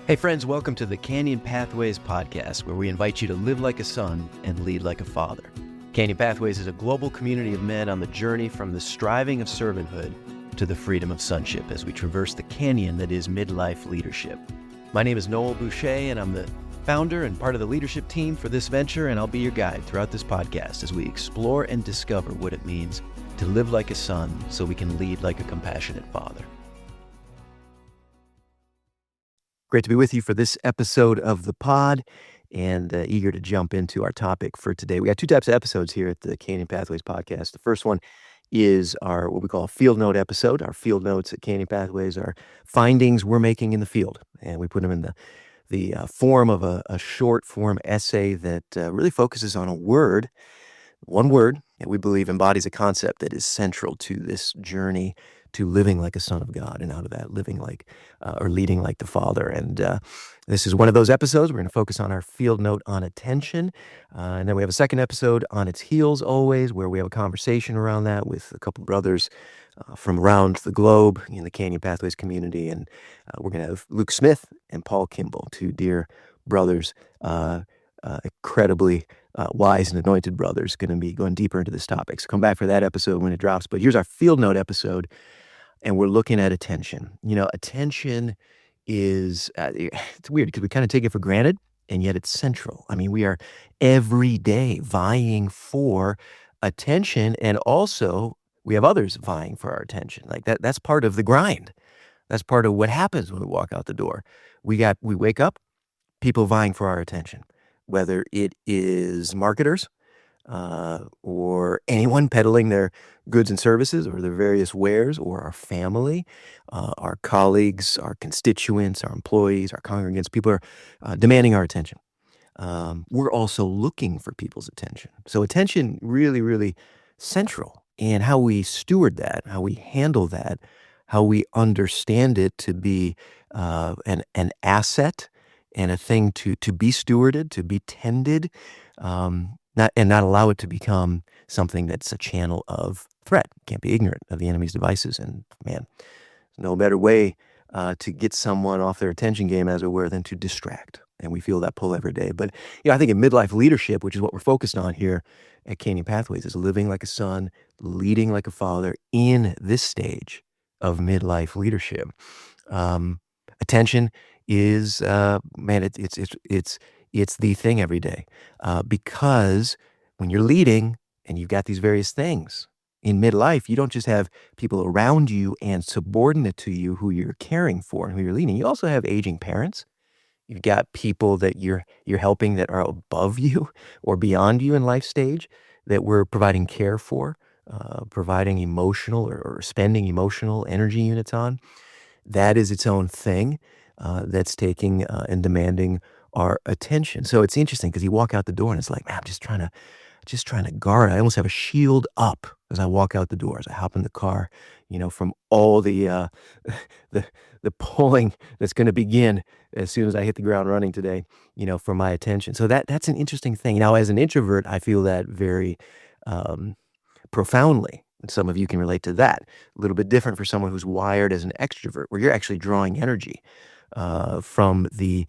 Hey friends, welcome to the Canyon Pathways podcast, where we invite you to live like a son and lead like a father. Canyon Pathways is a global community of men on the journey from the striving of servanthood to the freedom of sonship as we traverse the canyon that is midlife leadership. My name is Noel Bouché, and I'm the founder and part of the leadership team for this venture, and I'll be your guide throughout this podcast as we explore and discover what it means to live like a son so we can lead like a compassionate father. Great to be with you for this episode of the pod, and eager to jump into our topic for today. We got two types of episodes here at the Canyon Pathways podcast. The first one is our what we call a field note episode. Our field notes at Canyon Pathways are findings we're making in the field, and we put them in the form of a short form essay that really focuses on one word that we believe embodies a concept that is central to this journey to living like a son of God, and out of that, living like or leading like the Father. And this is one of those episodes. We're going to focus on our field note on attention. And then we have a second episode on its heels always, where we have a conversation around that with a couple brothers from around the globe in the Canyon Pathways community. And we're going to have Luke Smith and Paul Kimball, two dear brothers, incredibly wise and anointed brothers, going to be going deeper into this topic. So come back for that episode when it drops. But here's our field note episode, and we're looking at attention. You know, attention is, it's weird because we kind of take it for granted, and yet it's central. I mean, we are every day vying for attention, and also we have others vying for our attention. Like that's part of the grind. That's part of what happens when we walk out the door. We wake up, people vying for our attention, whether it is marketers or anyone peddling their goods and services or their various wares, or our family, our colleagues, our constituents, our employees, our congregants. People are demanding our attention. We're also looking for people's attention. So attention really, really central in how we steward that, how we handle that, how we understand it to be an asset and a thing to be stewarded, to be tended, not allow it to become something that's a channel of threat. Can't be ignorant of the enemy's devices. And man, there's no better way to get someone off their attention game, as it were, than to distract. And we feel that pull every day. But I think in midlife leadership, which is what we're focused on here at Canyon Pathways, is living like a son, leading like a father in this stage of midlife leadership. Attention is it's the thing every day, because when you're leading and you've got these various things in midlife, you don't just have people around you and subordinate to you who you're caring for and who you're leading. You also have aging parents. You've got people that you're helping that are above you or beyond you in life stage that we're providing care for, providing emotional or spending emotional energy units on. That is its own thing that's taking and demanding our attention. So it's interesting because you walk out the door and it's like, man, I'm just trying to guard. I almost have a shield up as I walk out the door, as I hop in the car, from all the the pulling that's going to begin as soon as I hit the ground running today, for my attention. So that's an interesting thing. Now, as an introvert, I feel that very profoundly. And some of you can relate to that. A little bit different for someone who's wired as an extrovert, where you're actually drawing energy from the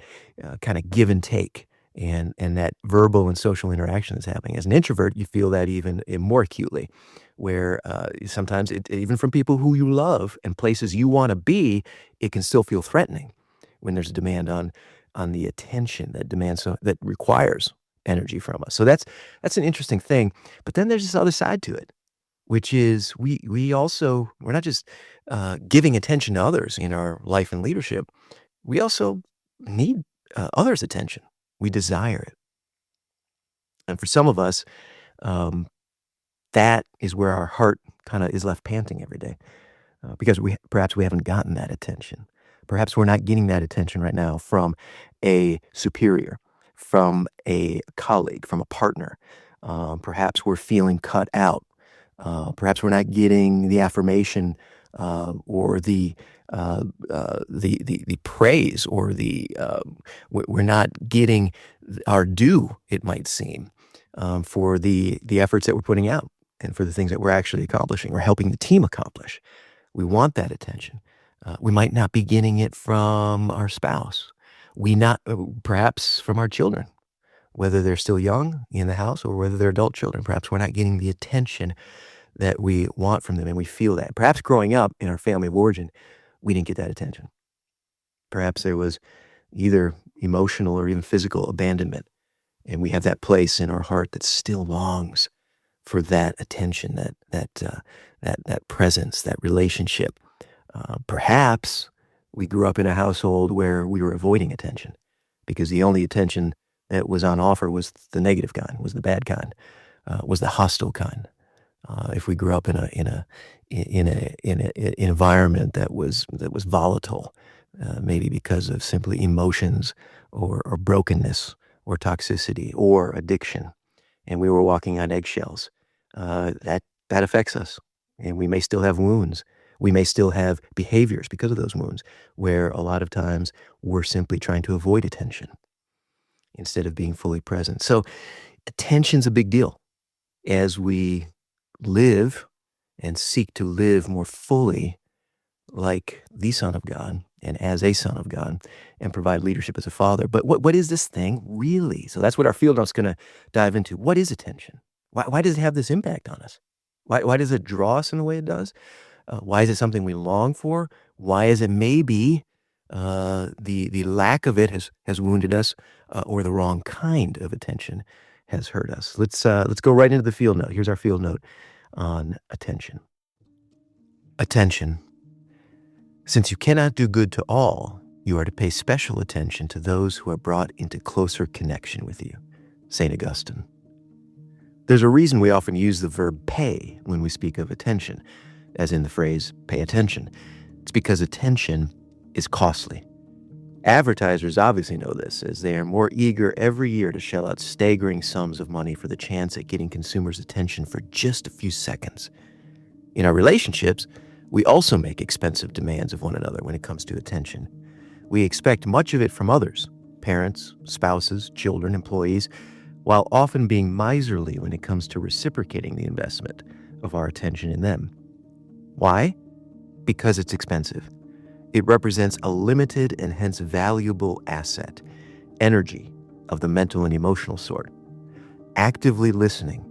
kind of give and take and that verbal and social interaction that's happening. As an introvert, you feel that even more acutely, where sometimes even from people who you love and places you want to be, it can still feel threatening when there's a demand on the attention that requires energy from us. So that's an interesting thing. But then there's this other side to it, which is we're not just giving attention to others in our life and leadership. We also need others' attention. We desire it. And for some of us, that is where our heart kind of is left panting every day, because perhaps we haven't gotten that attention. Perhaps we're not getting that attention right now from a superior, from a colleague, from a partner. Perhaps we're feeling cut out. Perhaps we're not getting the affirmation or the praise, or we're not getting our due, it might seem, for the efforts that we're putting out and for the things that we're actually accomplishing or helping the team accomplish. We want that attention. We might not be getting it from our spouse We not perhaps from our children, whether they're still young in the house or whether they're adult children. Perhaps we're not getting the attention that we want from them, and we feel that. Perhaps growing up in our family of origin, we didn't get that attention. Perhaps there was either emotional or even physical abandonment, and we have that place in our heart that still longs for that attention, that presence, that relationship. Perhaps we grew up in a household where we were avoiding attention because the only attention that was on offer was the negative kind, was the bad kind, was the hostile kind. If we grew up in an environment that was volatile, maybe because of simply emotions or brokenness or toxicity or addiction, and we were walking on eggshells, that affects us, and we may still have wounds. We may still have behaviors because of those wounds, where a lot of times we're simply trying to avoid attention instead of being fully present. So attention's a big deal as we live and seek to live more fully like the Son of God and as a Son of God and provide leadership as a father. But what is this thing really? So that's what our field note's going to dive into. What is attention? Why does it have this impact on us? Why does it draw us in the way it does? Why is it something we long for? Why is it maybe the lack of it has wounded us, or the wrong kind of attention has hurt us? Let's go right into the field note. Here's our field note on attention. Attention. Since you cannot do good to all, you are to pay special attention to those who are brought into closer connection with you. St. Augustine. There's a reason we often use the verb pay when we speak of attention, as in the phrase pay attention. It's because attention is costly. Advertisers obviously know this, as they are more eager every year to shell out staggering sums of money for the chance at getting consumers' attention for just a few seconds. In our relationships, we also make expensive demands of one another when it comes to attention. We expect much of it from others, parents, spouses, children, employees, while often being miserly when it comes to reciprocating the investment of our attention in them. Why? Because it's expensive. It represents a limited and hence valuable asset, energy of the mental and emotional sort. Actively listening,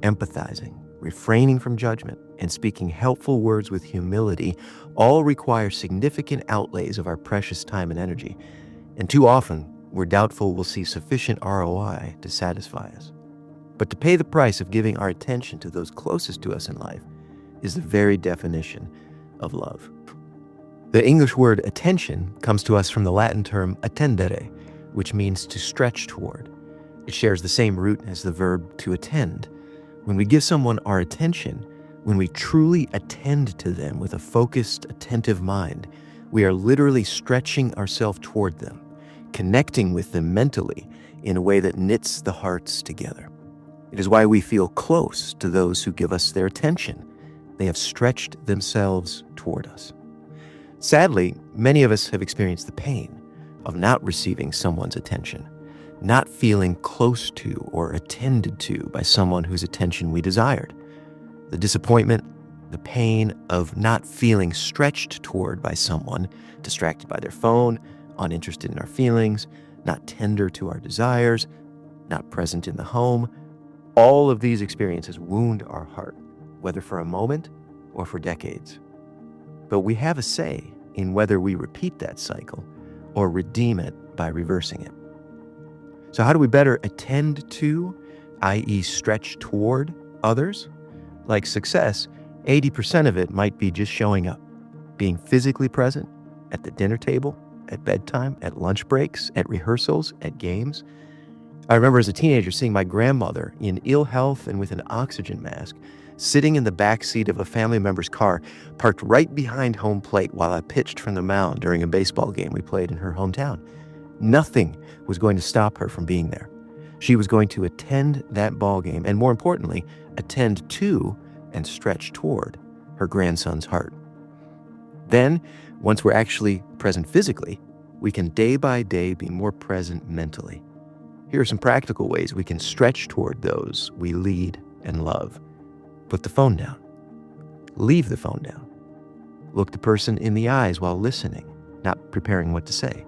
empathizing, refraining from judgment, and speaking helpful words with humility all require significant outlays of our precious time and energy, and too often we're doubtful we'll see sufficient ROI to satisfy us. But to pay the price of giving our attention to those closest to us in life is the very definition of love. The English word attention comes to us from the Latin term attendere, which means to stretch toward. It shares the same root as the verb to attend. When we give someone our attention, when we truly attend to them with a focused, attentive mind, we are literally stretching ourselves toward them, connecting with them mentally in a way that knits the hearts together. It is why we feel close to those who give us their attention. They have stretched themselves toward us. Sadly, many of us have experienced the pain of not receiving someone's attention, not feeling close to or attended to by someone whose attention we desired. The disappointment, the pain of not feeling stretched toward by someone, distracted by their phone, uninterested in our feelings, not tender to our desires, not present in the home. All of these experiences wound our heart, whether for a moment or for decades. But we have a say in whether we repeat that cycle or redeem it by reversing it. So how do we better attend to, i.e. stretch toward others? Like success, 80% of it might be just showing up, being physically present at the dinner table, at bedtime, at lunch breaks, at rehearsals, at games. I remember as a teenager seeing my grandmother in ill health and with an oxygen mask, sitting in the back seat of a family member's car, parked right behind home plate while I pitched from the mound during a baseball game we played in her hometown. Nothing was going to stop her from being there. She was going to attend that ball game and, more importantly, attend to and stretch toward her grandson's heart. Then, once we're actually present physically, we can day by day be more present mentally. Here are some practical ways we can stretch toward those we lead and love. Put the phone down. Leave the phone down. Look the person in the eyes while listening, not preparing what to say.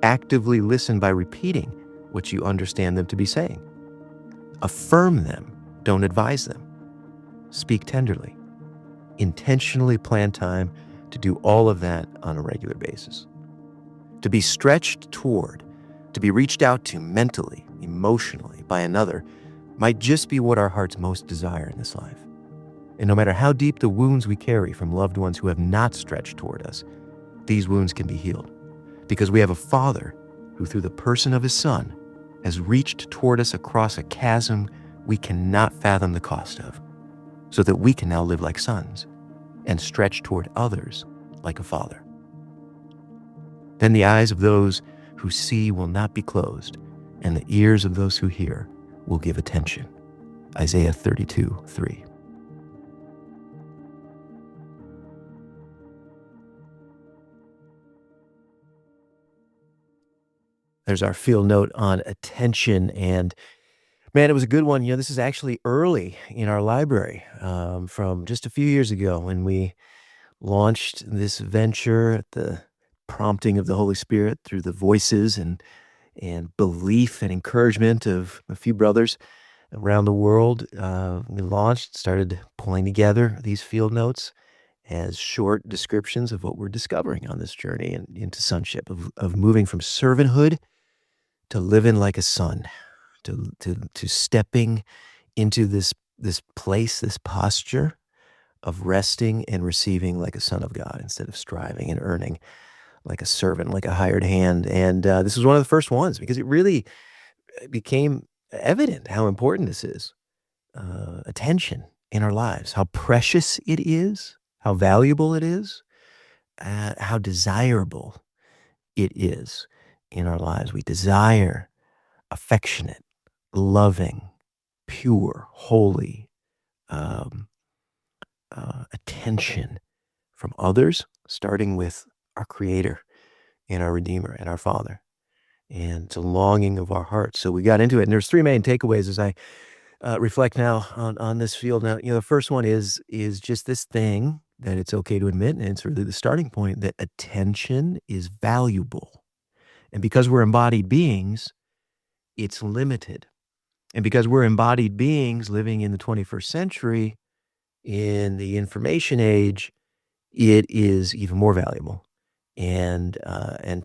Actively listen by repeating what you understand them to be saying. Affirm them, don't advise them. Speak tenderly. Intentionally plan time to do all of that on a regular basis. To be stretched toward, to be reached out to mentally, emotionally by another might just be what our hearts most desire in this life. And no matter how deep the wounds we carry from loved ones who have not stretched toward us, these wounds can be healed. Because we have a Father who, through the person of his Son, has reached toward us across a chasm we cannot fathom the cost of, so that we can now live like sons and stretch toward others like a father. Then the eyes of those who see will not be closed, and the ears of those who hear will give attention. Isaiah 32:3. There's our field note on attention. And man, it was a good one. This is actually early in our library, from just a few years ago when we launched this venture at the prompting of the Holy Spirit through the voices and belief and encouragement of a few brothers around the world. We started pulling together these field notes as short descriptions of what we're discovering on this journey and into sonship, of moving from servanthood to living like a son, to stepping into this place, this posture of resting and receiving like a son of God instead of striving and earning like a servant, like a hired hand. And this was one of the first ones because it really became evident how important this is. Attention in our lives, how precious it is, how valuable it is, how desirable it is in our lives. We desire affectionate, loving, pure, holy um, attention from others, starting with our Creator and our Redeemer and our Father. And it's a longing of our hearts. So we got into it, and there's three main takeaways as I reflect now on this field. Now, the first one is just this thing that it's okay to admit, and it's really the starting point, that attention is valuable. And because we're embodied beings, it's limited. And because we're embodied beings living in the 21st century, in the information age, it is even more valuable and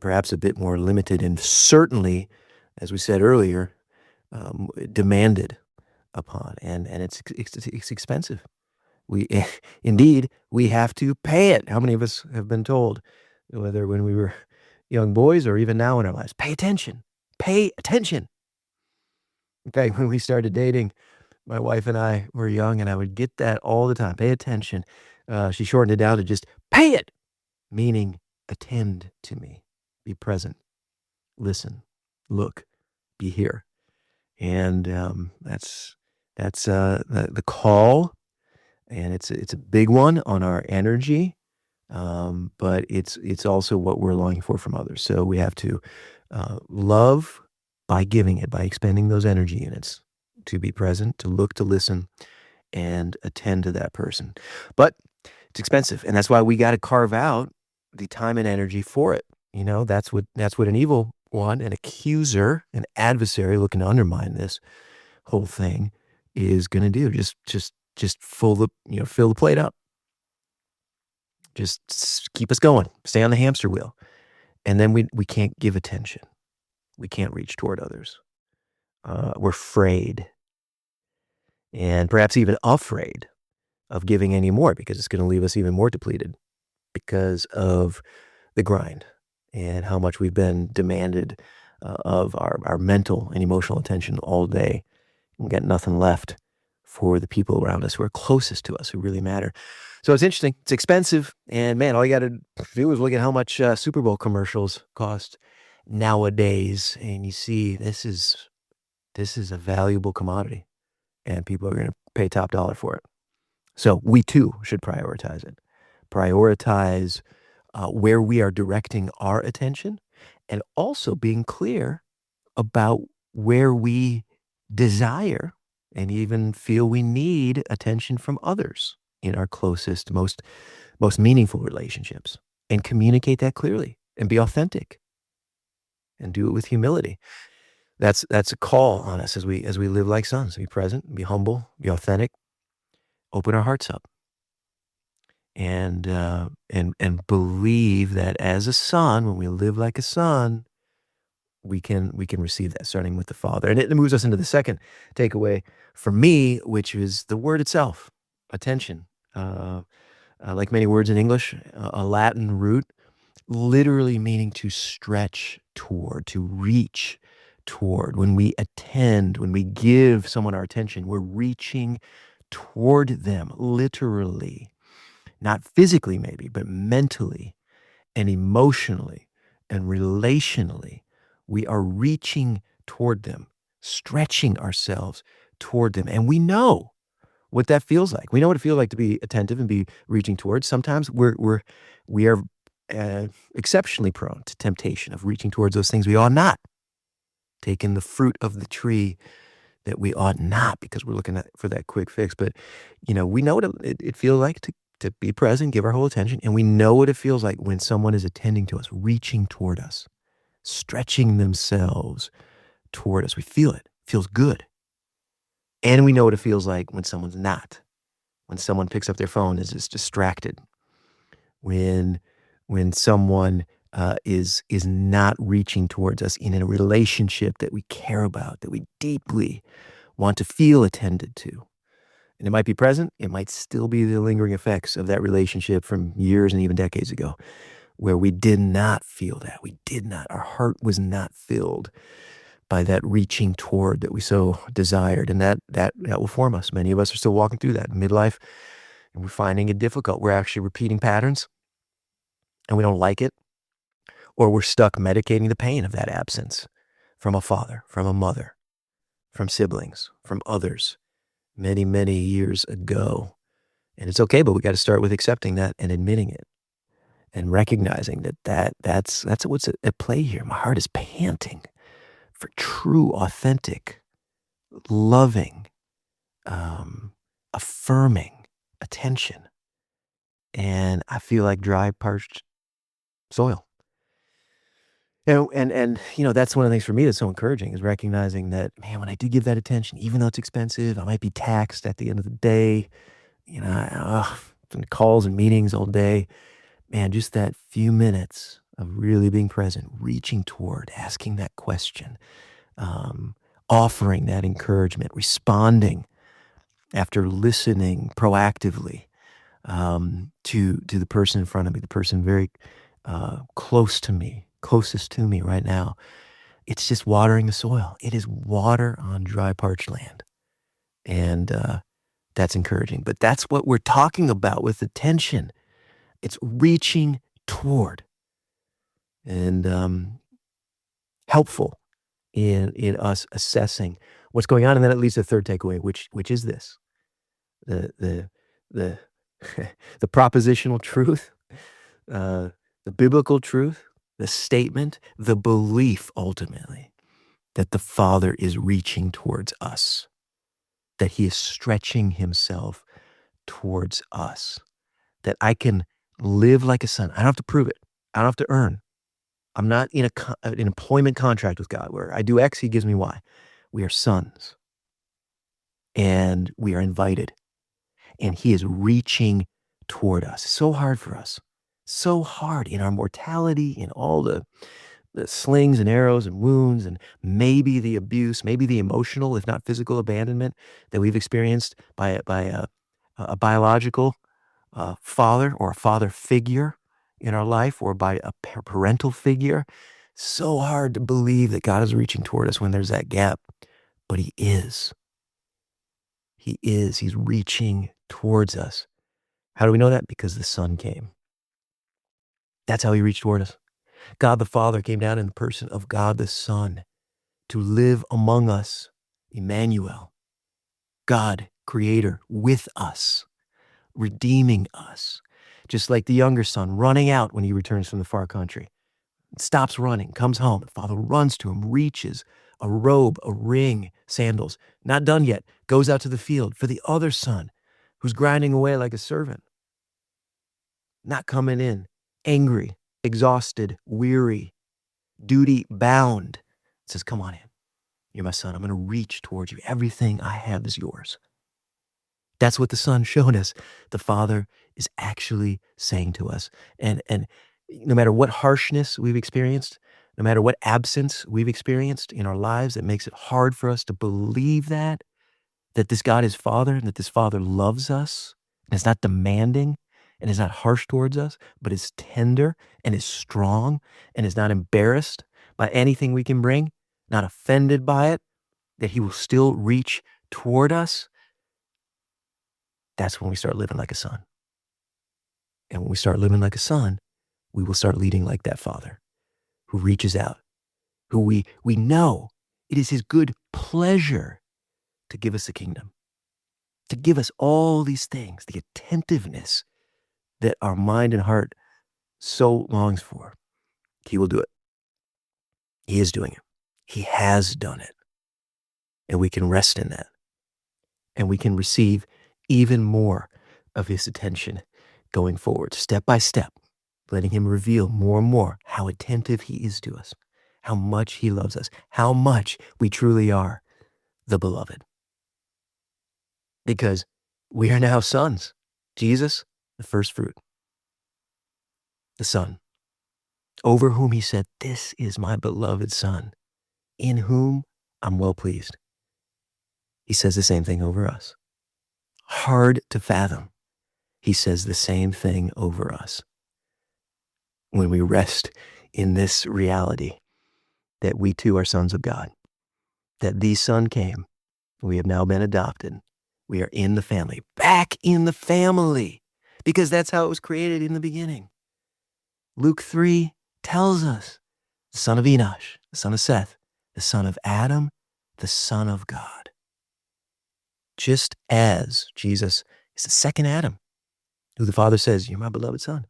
perhaps a bit more limited, and certainly, as we said earlier, demanded upon, and it's expensive. We indeed, we have to pay it. How many of us have been told, whether when we were young boys or even now in our lives, pay attention, pay attention. In fact, when we started dating, my wife and I were young, and I would get that all the time, pay attention. She shortened it down to just pay it, meaning attend to me, be present, listen, look, be here. And that's the call, and it's a big one on our energy, but it's also what we're longing for from others. So we have to love by giving it, by expending those energy units to be present, to look, to listen, and attend to that person. But it's expensive, and that's why we gotta carve out the time and energy for it. That's what an evil one, an accuser, an adversary looking to undermine this whole thing is gonna do. Just fill the plate up. Just keep us going. Stay on the hamster wheel. And then we can't give attention. We can't reach toward others. We're afraid, and perhaps even afraid of giving any more because it's gonna leave us even more depleted because of the grind and how much we've been demanded of our mental and emotional attention all day. We got nothing left for the people around us who are closest to us, who really matter. So it's interesting. It's expensive, and man, all you got to do is look at how much Super Bowl commercials cost nowadays, and you see this is a valuable commodity, and people are going to pay top dollar for it. So we too should prioritize it. Prioritize where we are directing our attention, and also being clear about where we desire and even feel we need attention from others in our closest, most meaningful relationships, and communicate that clearly and be authentic. and do it with humility. That's a call on us as we live like sons, to be present, be humble, be authentic, open our hearts up, and believe that as a son, when we live like a son, we can receive that, starting with the Father. And it moves us into the second takeaway for me, which is the word itself, attention. Like many words in English, a Latin root, literally meaning to stretch toward, to reach toward. When we attend, when we give someone our attention, we're reaching toward them, literally, not physically maybe, but mentally and emotionally and relationally. We are reaching toward them, stretching ourselves toward them. And we know what that feels like. We know what it feels like to be attentive and be reaching towards. Sometimes we are exceptionally prone to temptation of reaching towards those things we ought not, taking the fruit of the tree that we ought not, because we're looking for that quick fix. But we know what it feels like to be present, give our whole attention, and we know what it feels like when someone is attending to us, reaching toward us, stretching themselves toward us. We feel it. It feels good. And we know what it feels like when someone's not. When someone picks up their phone, is just distracted. When someone is not reaching towards us in a relationship that we care about, that we deeply want to feel attended to. And it might be present. It might still be the lingering effects of that relationship from years and even decades ago, where we did not feel that. We did not. Our heart was not filled by that reaching toward that we so desired. And that will form us. Many of us are still walking through that in midlife, and we're finding it difficult. We're actually repeating patterns, and we don't like it, or we're stuck medicating the pain of that absence from a father, from a mother, from siblings, from others many, many years ago. And it's okay, but we got to start with accepting that and admitting it and recognizing that's what's at play here. My heart is panting for true, authentic, loving, affirming attention. And I feel like dry, parched soil. That's one of the things for me that's so encouraging, is recognizing that, man, when I do give that attention, even though it's expensive, I might be taxed at the end of the day, calls and meetings all day, man, just that few minutes of really being present, reaching toward, asking that question, offering that encouragement, responding after listening proactively to the person in front of me, the person very closest to me right now. It's just watering the soil. It is water on dry, parched land. And that's encouraging. But that's what we're talking about with attention. It's reaching toward, and helpful in us assessing what's going on. And then it leads to the third takeaway, which is this: the the propositional truth, the biblical truth, the statement, the belief ultimately that the Father is reaching towards us, that He is stretching Himself towards us, that I can live like a son. I don't have to prove it. I don't have to earn. I'm not in an employment contract with God where I do X, He gives me Y. We are sons, and we are invited, and He is reaching toward us. So hard for us. So hard in our mortality, in all the slings and arrows and wounds, and maybe the abuse, maybe the emotional, if not physical, abandonment that we've experienced by a biological father or a father figure in our life, or by a parental figure. So hard to believe that God is reaching toward us when there's that gap, but He is. He is. He's reaching towards us. How do we know that? Because the Son came. That's how He reached toward us. God the Father came down in the person of God the Son to live among us, Emmanuel, God, Creator, with us, redeeming us. Just like the younger son running out when he returns from the far country, stops running, comes home, the father runs to him, reaches a robe, a ring, sandals. Not done yet, goes out to the field for the other son who's grinding away like a servant, not coming in, angry, exhausted, weary, duty bound. It says, come on in. You're my son. I'm going to reach towards you. Everything I have is yours. That's what the Son showed us. The Father is actually saying to us. And no matter what harshness we've experienced, no matter what absence we've experienced in our lives that makes it hard for us to believe that this God is Father and that this Father loves us and is not demanding and is not harsh towards us, but is tender and is strong and is not embarrassed by anything we can bring, not offended by it, that he will still reach toward us. That's when we start living like a son. And when we start living like a son, we will start leading like that Father who reaches out, who we know it is his good pleasure to give us the kingdom, to give us all these things, the attentiveness that our mind and heart so longs for. He will do it. He is doing it. He has done it. And we can rest in that. And we can receive even more of his attention going forward, step by step, letting him reveal more and more how attentive he is to us, how much he loves us, how much we truly are the beloved. Because we are now sons. Jesus, the first fruit, the Son, over whom he said, this is my beloved Son, in whom I'm well pleased. He says the same thing over us. Hard to fathom. He says the same thing over us. When we rest in this reality that we too are sons of God, that the Son came, we have now been adopted. We are in the family, back in the family, because that's how it was created in the beginning. Luke 3 tells us the son of Enosh, the son of Seth, the son of Adam, the Son of God. Just as Jesus is the second Adam, who the Father says, you're my beloved Son.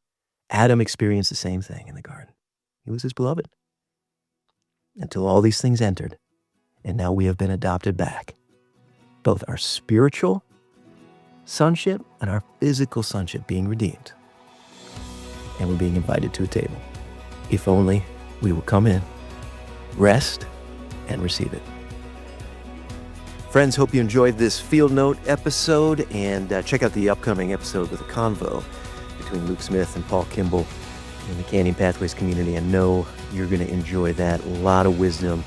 Adam experienced the same thing in the garden. He was his beloved until all these things entered, and now we have been adopted back. Both our spiritual sonship and our physical sonship being redeemed. And we're being invited to a table. If only we will come in, rest, and receive it. Friends, hope you enjoyed this Field Note episode, and check out the upcoming episode with a convo between Luke Smith and Paul Kimball in the Canyon Pathways community. I know you're going to enjoy that. A lot of wisdom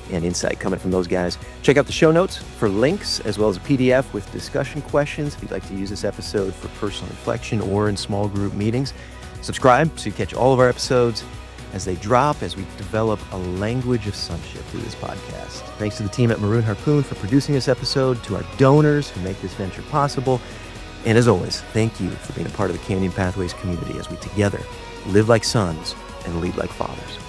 and insight coming from those guys. Check out the show notes for links, as well as a PDF with discussion questions if you'd like to use this episode for personal reflection or in small group meetings. Subscribe so you catch all of our episodes as they drop, as we develop a language of sonship through this podcast. Thanks to the team at Maroon Harpoon for producing this episode, to our donors who make this venture possible, and as always, thank you for being a part of the Canyon Pathways community as we together live like sons and lead like fathers.